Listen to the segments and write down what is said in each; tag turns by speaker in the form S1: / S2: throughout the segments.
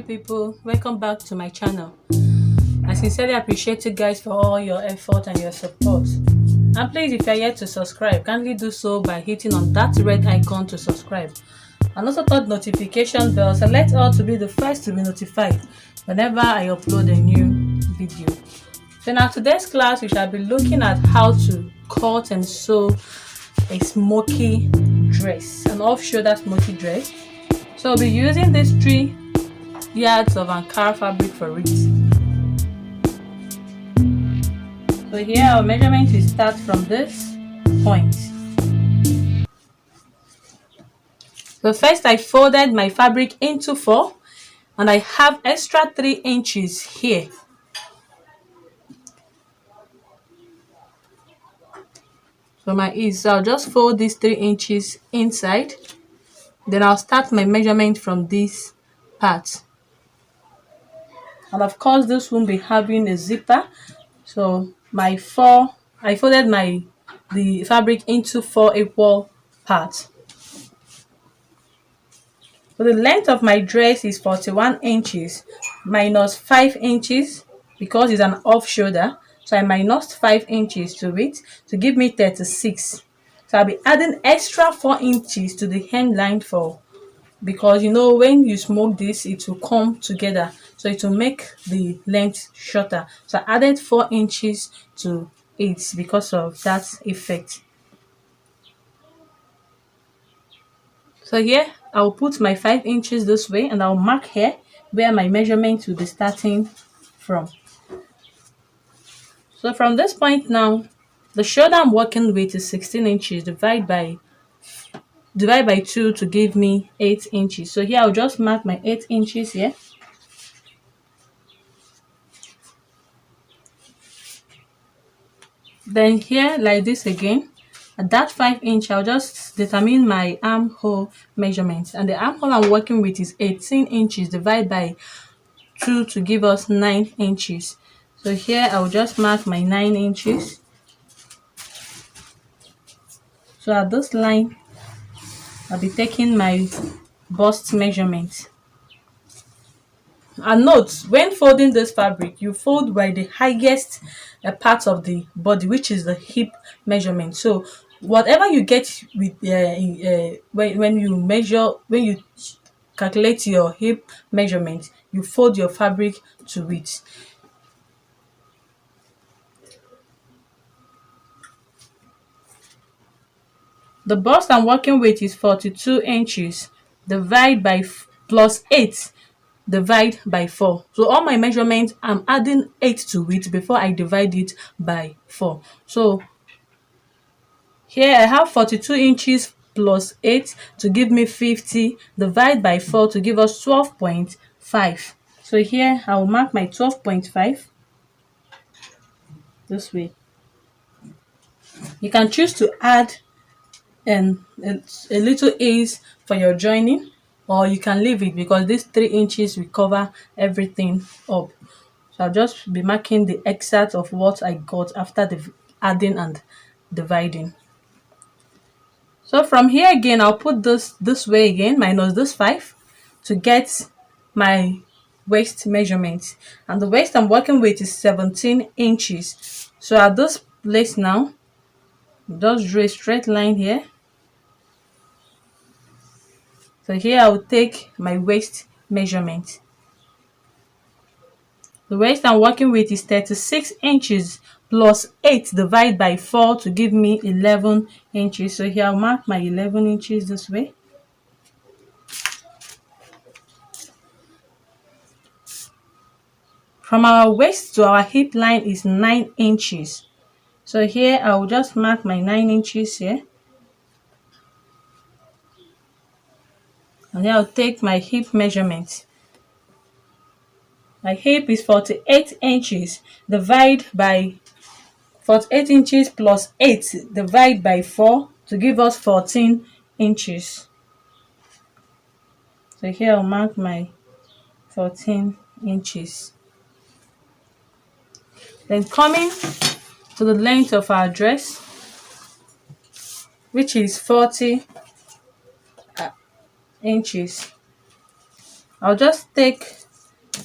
S1: lovely people, welcome back to my channel. I sincerely appreciate you guys for all your effort and your support. And please, if you're yet to subscribe, kindly do so by hitting on that red icon to subscribe, and also touch notification bell, select all to be the first to be notified whenever I upload a new video. So now today's class we shall be looking at how to cut and sew a smoky dress, an off-shoulder smoky dress. So I'll be using these 3 yards of Ankara fabric for it. So here our measurement will start from this point. So first I folded my fabric into 4 and I have extra 3 inches here. So my ease, so I'll just fold these 3 inches inside. Then I'll start my measurement from this part. And of course this won't be having a zipper. So I folded the fabric into 4 equal parts. So the length of my dress is 41 inches minus 5 inches because it's an off shoulder. So I minus 5 inches to it to give me 36. So I'll be adding extra 4 inches to the hemline because you know when you smoke this it will come together, so it will make the length shorter. So I added 4 inches to it because of that effect. So here I'll put my 5 inches this way and I'll mark here where my measurement will be starting from. So from this point now, the shoulder I'm working with is 16 inches. Divide by 2 to give me 8 inches. So here I'll just mark my 8 inches here. Then here like this again, at that 5 inch I'll just determine my armhole measurement, and the armhole I'm working with is 18 inches. Divide by 2 to give us 9 inches. So here I'll just mark my 9 inches. So at this line I'll be taking my bust measurement. And note, when folding this fabric, you fold by the highest part of the body, which is the hip measurement. So whatever you get with when you calculate your hip measurement, you fold your fabric to it. The bust I'm working with is 42 inches. Divide by plus 8. Divide by 4. So all my measurements, I'm adding 8 to it before I divide it by 4. So here I have 42 inches plus 8 to give me 50. Divide by 4 to give us 12.5. So here I will mark my 12.5 this way. You can choose to add a little ease for your joining, or you can leave it because these 3 inches will cover everything up. So I'll just be marking the exact of what I got after the adding and dividing. So from here again I'll put this way again, minus this 5 to get my waist measurement, and the waist I'm working with is 17 inches. So at this place now, just draw a straight line here. So here I will take my waist measurement. The waist I'm working with is 36 inches plus 8 divided by 4 to give me 11 inches. So here I'll mark my 11 inches this way. From our waist to our hip line is 9 inches. So here I will just mark my 9 inches here. And then I'll take my hip measurement. My hip is 48 inches. Divide by 48 inches plus 8 divide by 4 to give us 14 inches. So here I'll mark my 14 inches. Then coming to the length of our dress, which is 40 inches, I'll just take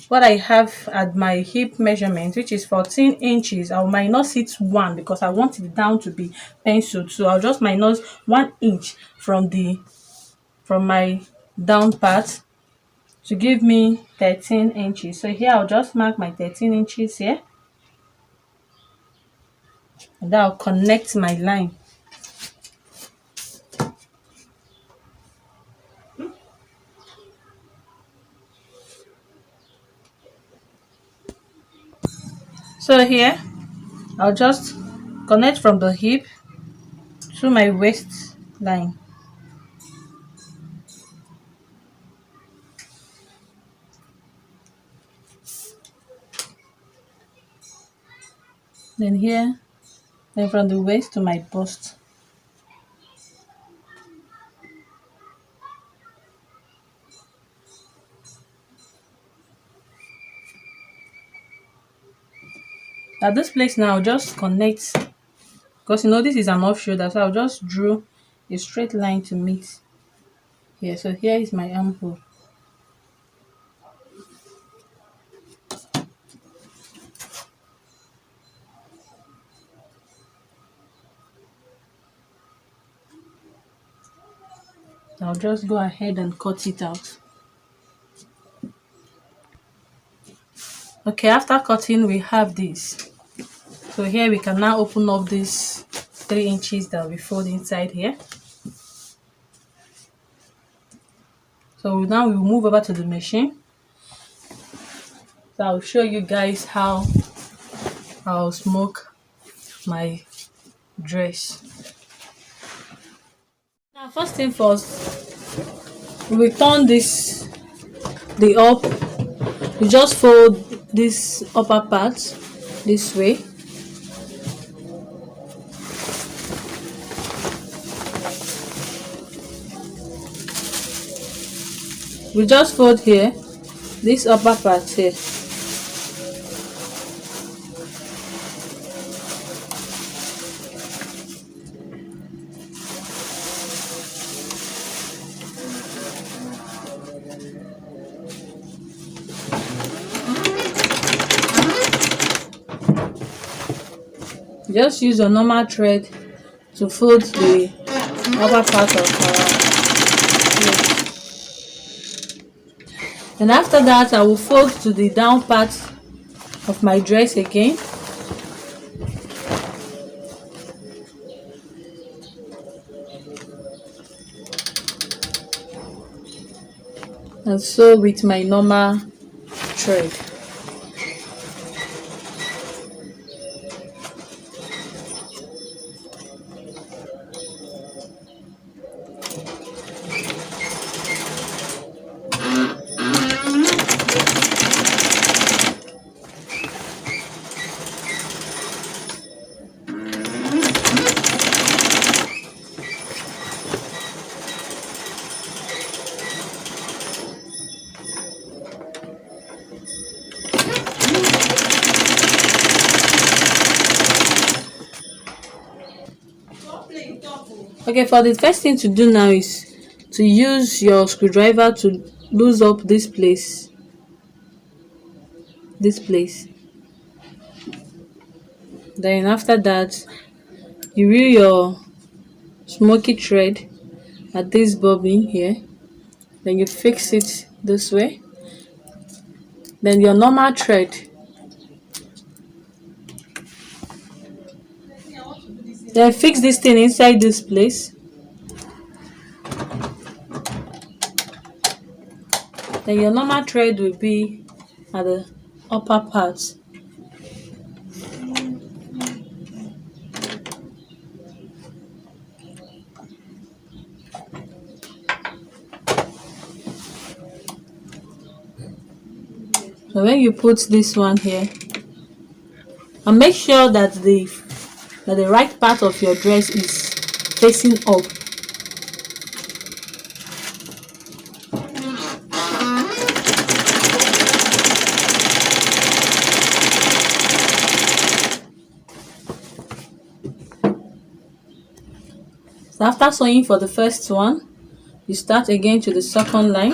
S1: what I have at my hip measurement, which is 14 inches. I will minus it 1 because I want it down to be penciled. So I'll just minus 1 inch from my down part to give me 13 inches. So here I'll just mark my 13 inches here, and then I'll connect my line. So here I'll just connect from the hip to my waist line. Then here, then from the waist to my bust. At this place now, I'll just connect, because this is an off shoulder, so I'll just draw a straight line to meet here. So here is my armhole. I'll just go ahead and cut it out. Okay, after cutting, we have this. So here we can now open up this 3 inches that we fold inside here. So now we'll move over to the machine. So I'll show you guys how I'll smoke my dress. Now first thing first, we turn the up. We just fold this upper part this way. We just fold here, this upper part here. Just use a normal thread to fold the upper part of our dress. And after that, I will fold to the down part of my dress again. And sew with my normal thread. Okay, for the first thing to do now is to use your screwdriver to loosen up this place. Then after that, you reel your smoky thread at this bobbin here. Then you fix it this way. Then your normal thread. Then fix this thing inside this place. Then your normal thread will be at the upper part. So when you put this one here, and make sure that the right part of your dress is facing up. So after sewing for the first one, you start again to the second line.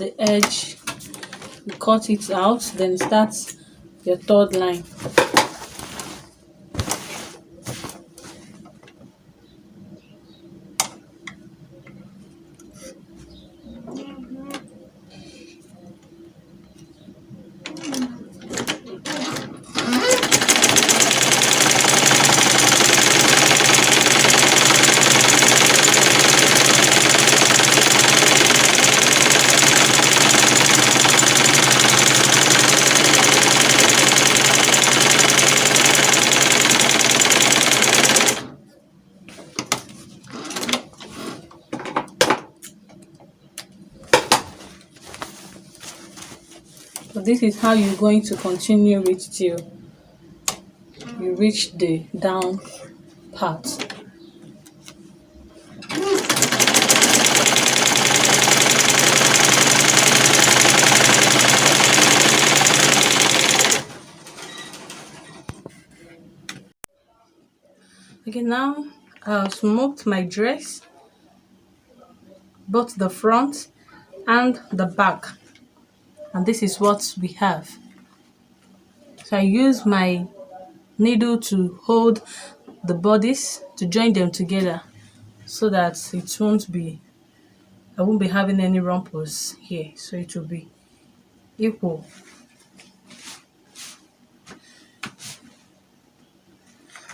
S1: at the edge, you cut it out, then start your third line. So this is how you're going to continue it till you reach the down part. Okay, now I've smoked my dress, both the front and the back, and this is what we have. So I use my needle to hold the bodies to join them together so that I won't be having any rumples here, so it will be equal.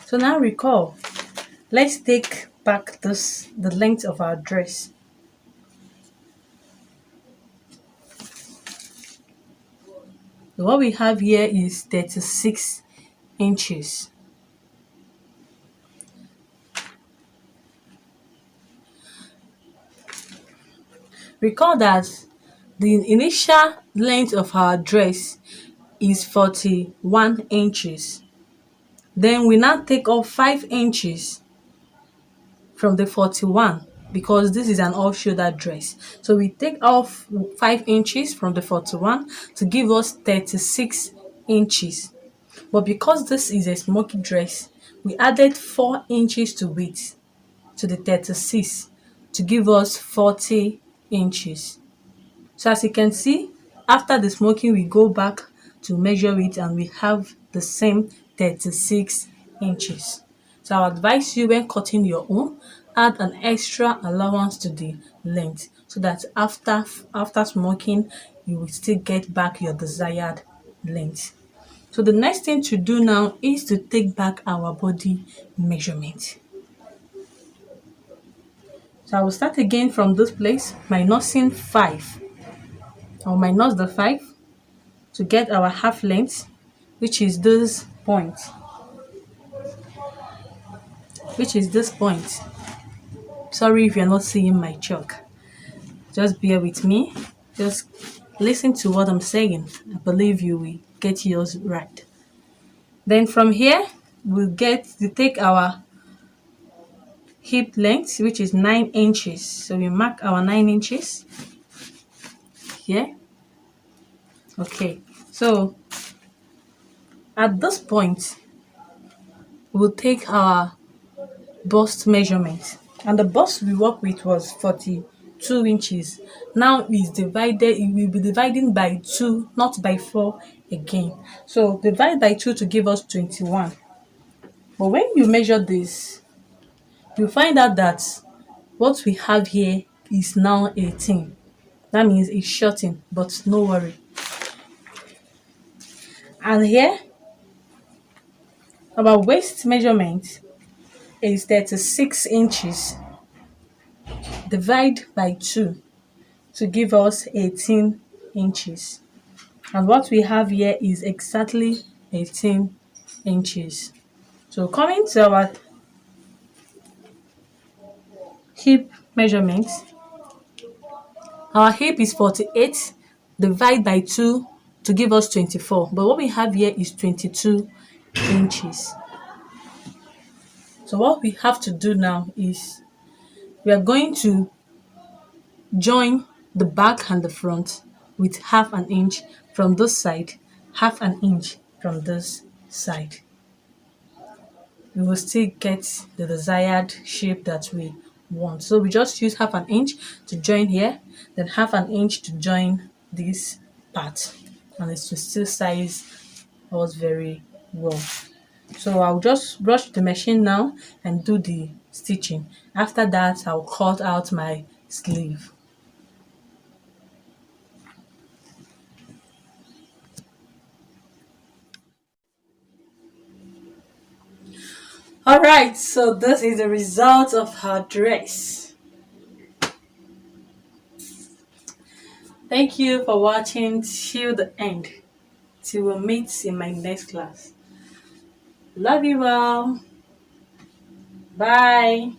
S1: So now recall, let's take back the length of our dress. What we have here is 36 inches. Recall that the initial length of our dress is 41 inches. Then we now take off 5 inches from the 41 because this is an off-shoulder dress. So we take off 5 inches from the 41 to give us 36 inches. But because this is a smoky dress, we added 4 inches to it, to the 36, to give us 40 inches. So as you can see, after the smoking, we go back to measure it and we have the same 36 inches. So I advise you, when cutting your own, add an extra allowance to the length so that after smoking, you will still get back your desired length. So the next thing to do now is to take back our body measurement. So I will start again from this place, minusing 5. I will minus the 5 to get our half length, which is this point. Sorry if you're not seeing my chalk. Just bear with me. Just listen to what I'm saying. I believe you will get yours right. Then from here, we'll get to take our hip length, which is 9 inches. So we mark our 9 inches here. Okay, so at this point, we'll take our bust measurement, and the bust we work with was 42 inches. Now it will be dividing by 2, not by 4 again. So divide by 2 to give us 21. But when you measure this, you find out that what we have here is now 18. That means it's shorting, but no worry. And here, our waist measurement is 36 inches. Divide by 2 to give us 18 inches. And what we have here is exactly 18 inches. So coming to our hip measurement, our hip is 48. Divide by 2 to give us 24. But what we have here is 22 inches. So what we have to do now is we are going to join the back and the front with half an inch from this side, half an inch from this side. We will still get the desired shape that we want. So we just use half an inch to join here, then half an inch to join this part, and it's to still size us very well. So I'll just brush the machine now and do the stitching. After that, I'll cut out my sleeve. Alright, so this is the result of her dress. Thank you for watching till the end. Till we meet in my next class. Love you all. Bye.